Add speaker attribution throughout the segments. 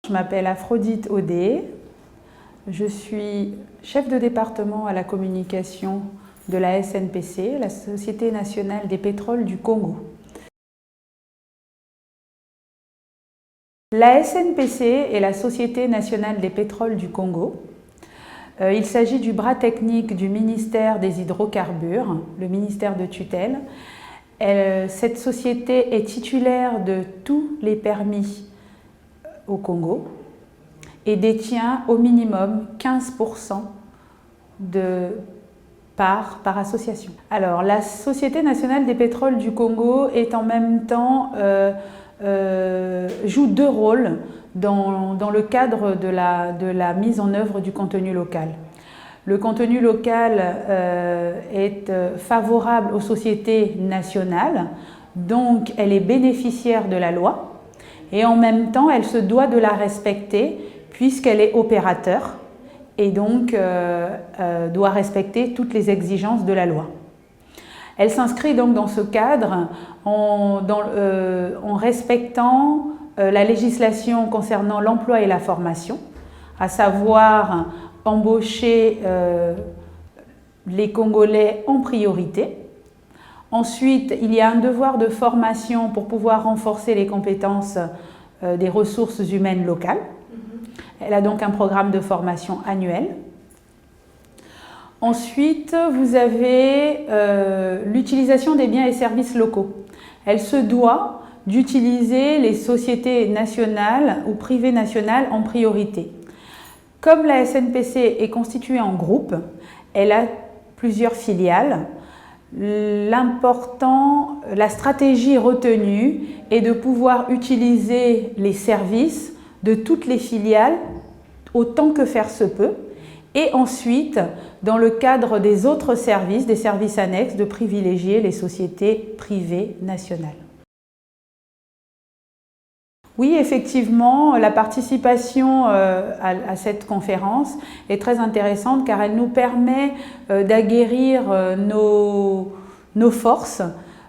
Speaker 1: Je m'appelle Aphrodite Odé, je suis chef de département à la communication de la SNPC, la Société nationale des pétroles du Congo. La SNPC est la Société nationale des pétroles du Congo. Il s'agit du bras technique du ministère des hydrocarbures, le ministère de tutelle. Cette société est titulaire de tous les permis au Congo et détient au minimum 15% de parts par association. Alors, la Société nationale des pétroles du Congo est en même temps joue deux rôles dans le cadre de la mise en œuvre du contenu local. Le contenu local est favorable aux sociétés nationales, donc elle est bénéficiaire de la loi et en même temps elle se doit de la respecter puisqu'elle est opérateur et donc doit respecter toutes les exigences de la loi. Elle s'inscrit donc dans ce cadre en respectant la législation concernant l'emploi et la formation, à savoir embaucher les Congolais en priorité. Ensuite, il y a un devoir de formation pour pouvoir renforcer les compétences des ressources humaines locales. Elle a donc un programme de formation annuel. Ensuite, vous avez l'utilisation des biens et services locaux. Elle se doit d'utiliser les sociétés nationales ou privées nationales en priorité. Comme la SNPC est constituée en groupe, elle a plusieurs filiales. La stratégie retenue est de pouvoir utiliser les services de toutes les filiales autant que faire se peut et ensuite, dans le cadre des autres services, des services annexes, de privilégier les sociétés privées nationales. Oui, effectivement, la participation à cette conférence est très intéressante car elle nous permet d'aguerrir nos forces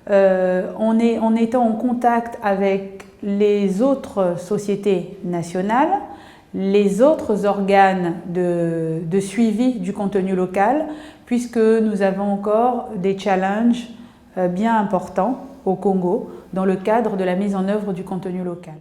Speaker 1: en étant en contact avec les autres sociétés nationales, les autres organes de suivi du contenu local, puisque nous avons encore des challenges bien importants au Congo dans le cadre de la mise en œuvre du contenu local.